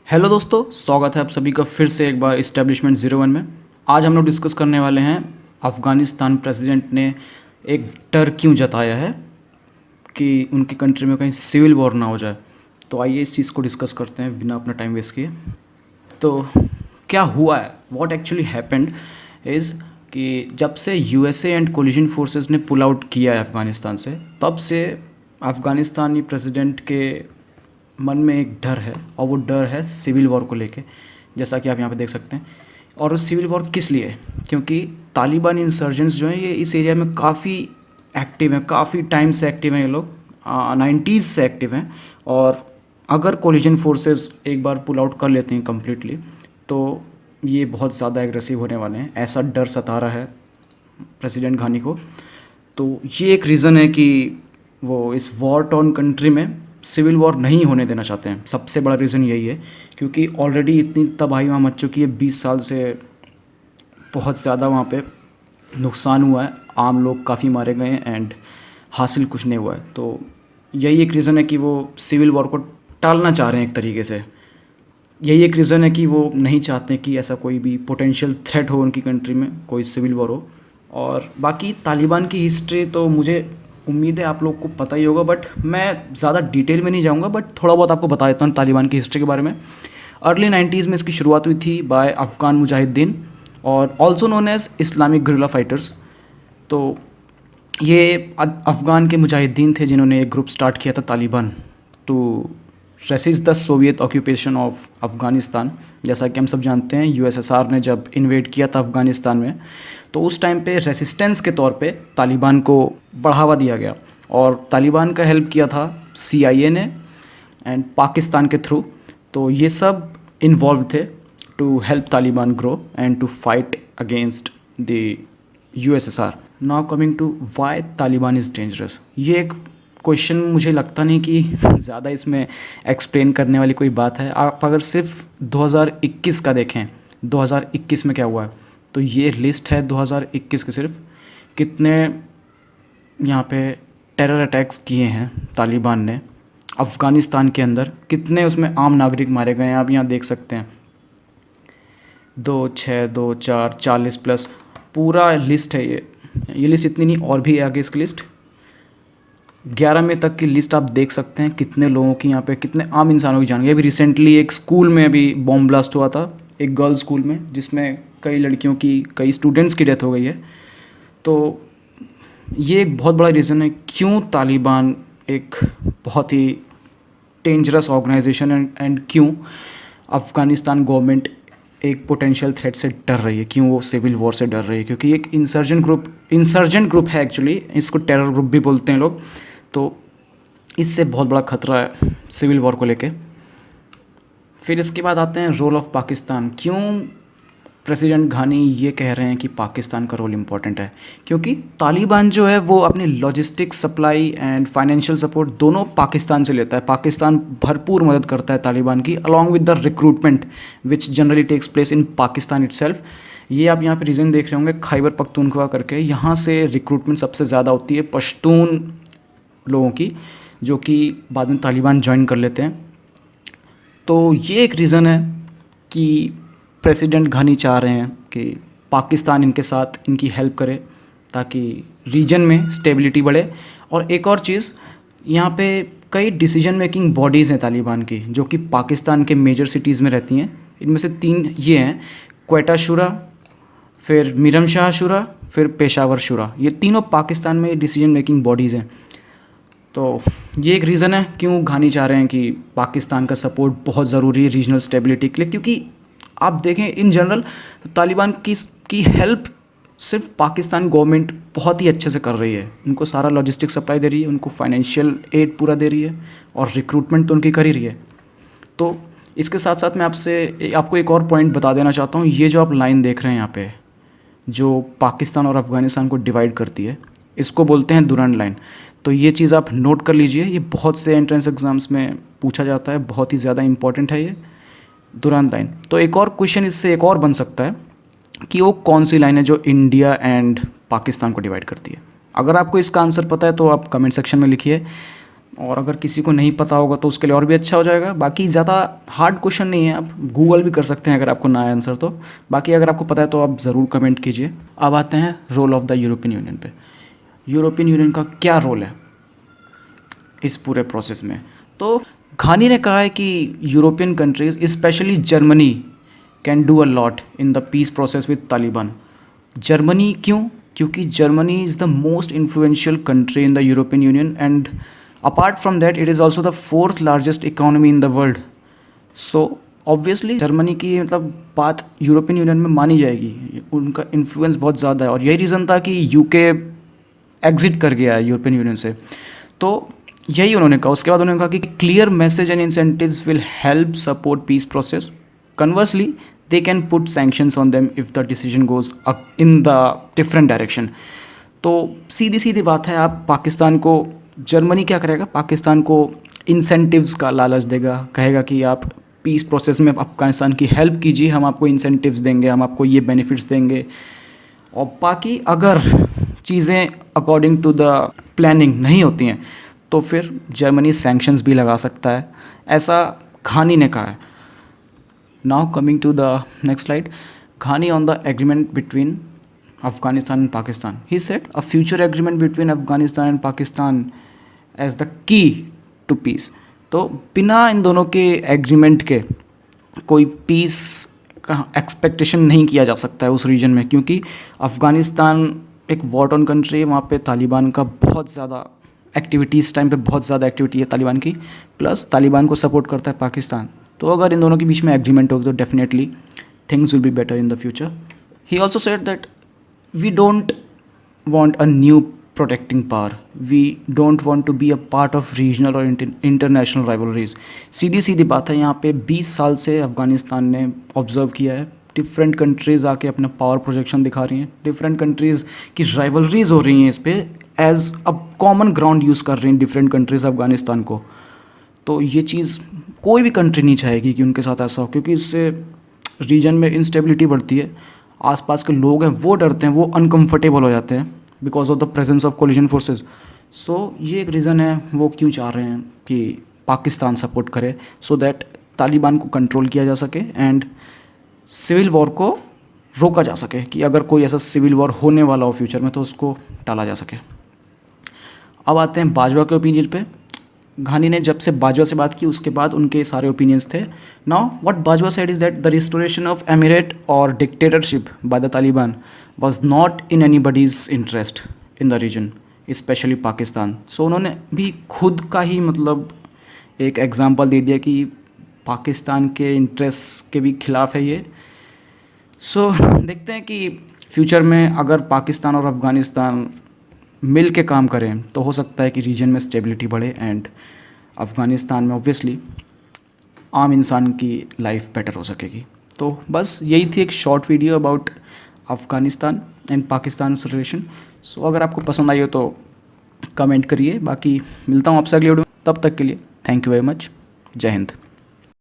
Hello दोस्तों, स्वागत है आप सभी का फिर से एक बार इस्टेब्लिशमेंट 01 में। आज हम लोग डिस्कस करने वाले हैं अफ़गानिस्तान प्रेसिडेंट ने एक डर क्यों जताया है कि उनकी कंट्री में कहीं सिविल वॉर ना हो जाए। तो आइए इस चीज़ को डिस्कस करते हैं बिना अपना टाइम वेस्ट किए। तो क्या हुआ है, व्हाट एक्चुअली हैपेंड इज़ कि जब से यूएसए एंड कोलिजन फोर्सेस ने पुल आउट किया है अफ़गानिस्तान से, तब से अफ़गानिस्तानी प्रेसिडेंट के मन में एक डर है और वो डर है सिविल वॉर को लेके, जैसा कि आप यहाँ पे देख सकते हैं। और उस सिविल वॉर किस लिए है? क्योंकि तालिबान इंसर्जेंट्स जो हैं ये इस एरिया में काफ़ी एक्टिव हैं, काफ़ी टाइम से एक्टिव हैं। ये लोग 90s से एक्टिव हैं। और अगर कोलिजन फोर्सेस एक बार पुल आउट कर लेते हैं कम्प्लीटली, तो ये बहुत ज़्यादा एग्रेसिव होने वाले हैं, ऐसा डर सता रहा है प्रेसिडेंट घानी को। तो ये एक रीज़न है कि वो इस वॉर टॉर्न कंट्री में सिविल वॉर नहीं होने देना चाहते हैं। सबसे बड़ा रीज़न यही है, क्योंकि ऑलरेडी इतनी तबाही वहाँ मच चुकी है। 20 साल से बहुत ज़्यादा वहाँ पे नुकसान हुआ है, आम लोग काफ़ी मारे गए हैं एंड हासिल कुछ नहीं हुआ है। तो यही एक रीज़न है कि वो सिविल वॉर को टालना चाह रहे हैं एक तरीके से। यही एक रीज़न है कि वो नहीं चाहते कि ऐसा कोई भी पोटेंशियल थ्रेट हो उनकी कंट्री में, कोई सिविल वॉर हो। और बाकी तालिबान की हिस्ट्री तो मुझे उम्मीद है आप लोग को पता ही होगा, बट मैं ज़्यादा डिटेल में नहीं जाऊंगा, बट थोड़ा बहुत आपको बता देता हूँ तालिबान की हिस्ट्री के बारे में। अर्ली 90s में इसकी शुरुआत हुई थी बाय अफ़गान मुजाहिदीन और also known as Islamic guerrilla fighters. तो ये अफ़गान के मुजाहिदीन थे जिन्होंने एक ग्रुप स्टार्ट किया था Taliban to resist the Soviet occupation of Afghanistan. जैसा कि हम सब जानते हैं, यूएसएसआर ने जब इन्वेड किया था अफ़गानिस्तान में, तो उस टाइम पे रेसिस्टेंस के तौर पे तालिबान को बढ़ावा दिया गया और तालिबान का हेल्प किया था CIA ने एंड पाकिस्तान के थ्रू। तो ये सब इन्वॉल्व थे to help Taliban grow and to fight against the USSR। Now coming to why Taliban is dangerous. ये एक क्वेश्चन मुझे लगता नहीं कि ज़्यादा इसमें एक्सप्लेन करने वाली कोई बात है। आप अगर सिर्फ 2021 का देखें, 2021 में क्या हुआ है, तो ये लिस्ट है 2021 के सिर्फ कितने यहाँ पे टेरर अटैक्स किए हैं तालिबान ने अफ़गानिस्तान के अंदर, कितने उसमें आम नागरिक मारे गए हैं। आप यहाँ देख सकते हैं 2, 6, 2, 4, 40 प्लस पूरा लिस्ट है। ये लिस्ट इतनी नहीं, और भी है आगे इसकी लिस्ट। 11 मई तक की लिस्ट आप देख सकते हैं कितने लोगों की यहाँ पे, कितने आम इंसानों की जान गई। अभी रिसेंटली एक स्कूल में अभी बॉम्ब ब्लास्ट हुआ था, एक गर्ल्स स्कूल में, जिसमें कई लड़कियों की, कई स्टूडेंट्स की डेथ हो गई है। तो ये एक बहुत बड़ा रीज़न है क्यों तालिबान एक बहुत ही डेंजरस ऑर्गेनाइजेशन एंड क्यों अफ़गानिस्तान गवर्नमेंट एक पोटेंशियल थ्रेट से डर रही है, क्यों वो सिविल वॉर से डर रही है। क्योंकि एक इंसर्जेंट ग्रुप है एक्चुअली, इसको टेरर ग्रुप भी बोलते हैं लोग। तो इससे बहुत बड़ा खतरा है सिविल वॉर को लेके। फिर इसके बाद आते हैं रोल ऑफ पाकिस्तान। क्यों प्रेसिडेंट घानी ये कह रहे हैं कि पाकिस्तान का रोल इम्पॉर्टेंट है? क्योंकि तालिबान जो है वो अपनी logistic supply and financial support दोनों पाकिस्तान से लेता है। पाकिस्तान भरपूर मदद करता है तालिबान की, along with the recruitment which generally takes place in Pakistan itself. ये आप यहाँ पे रीजन देख रहे होंगे, खैबर पख्तूनख्वा करके, यहाँ से रिक्रूटमेंट सबसे ज़्यादा होती है पश्तून लोगों की, जो कि बाद में तालिबान ज्वाइन कर लेते हैं। तो ये एक रीज़न है कि प्रेसिडेंट घानी चाह रहे हैं कि पाकिस्तान इनके साथ इनकी हेल्प करे ताकि रीजन में स्टेबिलिटी बढ़े। और एक और चीज़, यहाँ पे कई डिसीजन मेकिंग बॉडीज़ हैं तालिबान की जो कि पाकिस्तान के मेजर सिटीज़ में रहती हैं। इनमें से 3 ये हैं, क्वेटा शुरा, फिर मीरमशाह शुरा, फिर पेशावर शुरा। ये तीनों पाकिस्तान में डिसीजन मेकिंग बॉडीज़ हैं। तो ये एक रीज़न है क्यों घानी चाह रहे हैं कि पाकिस्तान का सपोर्ट बहुत ज़रूरी है रीजनल स्टेबिलिटी के लिए। क्योंकि आप देखें इन जनरल तो तालिबान की हेल्प सिर्फ पाकिस्तान गवर्नमेंट बहुत ही अच्छे से कर रही है। उनको सारा लॉजिस्टिक सप्लाई दे रही है, उनको फाइनेंशियल एड पूरा दे रही है और रिक्रूटमेंट तो उनकी कर ही रही है। तो इसके साथ साथ मैं आपको एक और पॉइंट बता देना चाहता हूँ। ये जो आप लाइन देख रहे हैं यहाँ पे, जो पाकिस्तान और अफ़गानिस्तान को डिवाइड करती है, इसको बोलते हैं दुरंड लाइन। तो ये चीज़ आप नोट कर लीजिए, ये बहुत से एंट्रेंस एग्ज़ाम्स में पूछा जाता है, बहुत ही ज़्यादा इंपॉर्टेंट है ये दुरान लाइन। तो एक और क्वेश्चन इससे एक और बन सकता है कि वो कौन सी लाइन है जो इंडिया एंड पाकिस्तान को डिवाइड करती है। अगर आपको इसका आंसर पता है तो आप कमेंट सेक्शन में लिखिए। और अगर किसी को नहीं पता होगा तो उसके लिए और भी अच्छा हो जाएगा। बाकी ज़्यादा हार्ड क्वेश्चन नहीं है, आप गूगल भी कर सकते हैं अगर आपको ना आए आंसर तो। बाकी अगर आपको पता है तो आप ज़रूर कमेंट कीजिए। अब आते हैं role of the European Union पे। यूरोपियन यूनियन का क्या रोल है इस पूरे प्रोसेस में? तो घानी ने कहा है कि European countries specially Germany can do a lot in the peace process with Taliban. Germany क्यों? क्योंकि Germany is the most influential country in the European union and apart from that it is also the fourth largest economy in the world. So obviously Germany की मतलब बात European union में मानी जाएगी, उनका influence बहुत ज़्यादा है और यही रीज़न था कि यूके एग्जिट कर गया है यूरोपियन यूनियन से। तो यही उन्होंने कहा। उसके बाद उन्होंने कहा कि clear message and incentives will help support peace process. Conversely they can put sanctions on them if the decision goes in the different direction। तो सीधी सीधी बात है, आप पाकिस्तान को, जर्मनी क्या करेगा, पाकिस्तान को इंसेंटिव्स का लालच देगा, कहेगा कि आप पीस प्रोसेस में अफ़गानिस्तान की हेल्प कीजिए, हम आपको इंसेंटिव्स देंगे, हम आपको ये बेनिफिट्स देंगे। और बाकी अगर चीज़ें अकॉर्डिंग टू द प्लानिंग नहीं होती हैं तो फिर जर्मनी सैंक्शंस भी लगा सकता है, ऐसा घानी ने कहा है। Now coming to the next slide, Ghani on the agreement between Afghanistan and Pakistan. He said a future agreement between Afghanistan and Pakistan as the key to peace। तो बिना इन दोनों के एग्रीमेंट के कोई पीस का एक्सपेक्टेशन नहीं किया जा सकता है उस रीजन में, क्योंकि अफ़गानिस्तान एक वॉर टॉर्न कंट्री है, वहाँ पे तालिबान का बहुत ज़्यादा एक्टिविटी, इस टाइम पे बहुत ज़्यादा एक्टिविटी है तालिबान की, प्लस तालिबान को सपोर्ट करता है पाकिस्तान। तो अगर इन दोनों के बीच में एग्रीमेंट होगी तो definitely things will be better in the future. He also said that we don't want a new protecting power, we don't want to be a part of regional और इंटरनेशनल राइवलरीज। सीधी सीधी बात है, यहाँ पे 20 साल से अफगानिस्तान ने ऑब्जर्व किया है डिफरेंट कंट्रीज़ आके अपना पावर प्रोजेक्शन दिखा रही हैं, डिफरेंट कंट्रीज़ की राइवलरीज हो रही हैं, इस पर as a common ground use कर रही हैं डिफरेंट कंट्रीज़ अफगानिस्तान को। तो ये चीज़ कोई भी कंट्री नहीं चाहेगी कि उनके साथ ऐसा हो, क्योंकि इससे रीजन में इंस्टेबिलिटी बढ़ती है, आसपास के लोग हैं वो डरते हैं, वो अनकंफर्टेबल हो जाते हैं because of the presence of collision forces. So ये एक रीज़न है वो क्यों चाह रहे हैं कि पाकिस्तान सपोर्ट करे, सो दैट तालिबान को कंट्रोल किया जा सके एंड सिविल वॉर को रोका जा सके, कि अगर कोई ऐसा सिविल वॉर होने वाला हो फ्यूचर में तो उसको टाला जा सके। अब आते हैं बाजवा के ओपिनियन पे। घानी ने जब से बाजवा से बात की उसके बाद उनके सारे ओपिनियंस थे। Now what Bajwa said is that the restoration of emirate और dictatorship by the Taliban was not in anybody's interest in the region, especially Pakistan. So उन्होंने भी खुद का ही मतलब एक एग्जांपल दे दिया कि पाकिस्तान के इंटरेस्ट के भी खिलाफ है ये। सो देखते हैं कि फ्यूचर में अगर पाकिस्तान और अफ़गानिस्तान मिल के काम करें तो हो सकता है कि रीजन में स्टेबिलिटी बढ़े एंड अफ़गानिस्तान में ऑब्वियसली आम इंसान की लाइफ बेटर हो सकेगी। तो बस यही थी एक short video about Afghanistan and Pakistan relation. So अगर आपको पसंद आई हो तो कमेंट करिए, बाकी मिलता हूँ आपसे अगले वीडियो में, तब तक के लिए थैंक यू वेरी मच, जय हिंद।